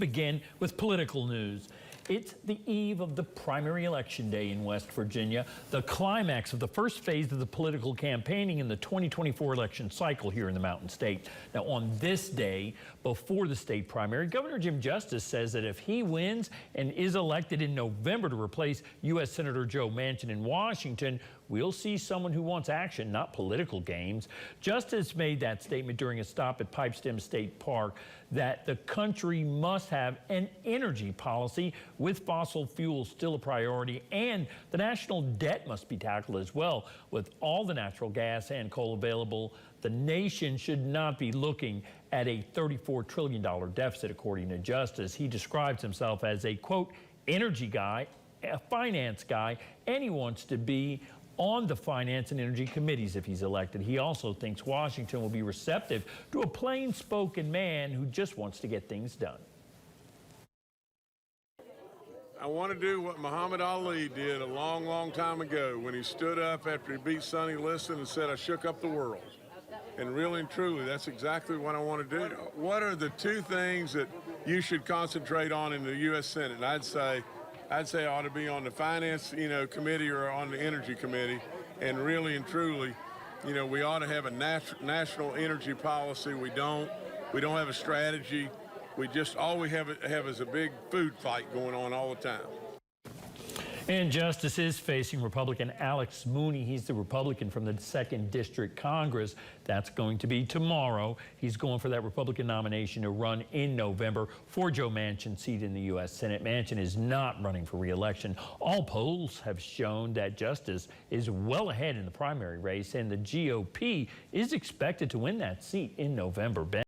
begin with political news. It's the eve of the primary election day in West Virginia, the climax of the first phase of the political campaigning in the 2024 election cycle here in the Mountain State. Now, on this day, before the state primary, Governor Jim Justice says that if he wins and is elected in November to replace U.S. Senator Joe Manchin in Washington, we'll see someone who wants action, not political games. Justice made that statement during a stop at Pipestem State Park that the country must have an energy policy with fossil fuels still a priority, and the national debt must be tackled as well. With all the natural gas and coal available, the nation should not be looking at a $34 trillion deficit, according to Justice. He describes himself as a, quote, energy guy, a finance guy, and he wants to be on the Finance and Energy committees if he's elected. He also thinks Washington will be receptive to a plain-spoken man who just wants to get things done. I want to do what Muhammad Ali did a long, long time ago when he stood up after he beat Sonny Liston and said, "I shook up the world." And really and truly, that's exactly what I want to do. What are the two things that you should concentrate on in the U.S. Senate? And I'd say I ought to be on the Finance, committee or on the Energy committee. And really and truly, we ought to have a national energy policy. We don't have a strategy. We just, all we have is a big food fight going on all the time. And Justice is facing Republican Alex Mooney. He's the Republican from the 2nd District Congress. That's going to be tomorrow. He's going for that Republican nomination to run in November for Joe Manchin's seat in the U.S. Senate. Manchin is not running for re-election. All polls have shown that Justice is well ahead in the primary race, and the GOP is expected to win that seat in November. Ben?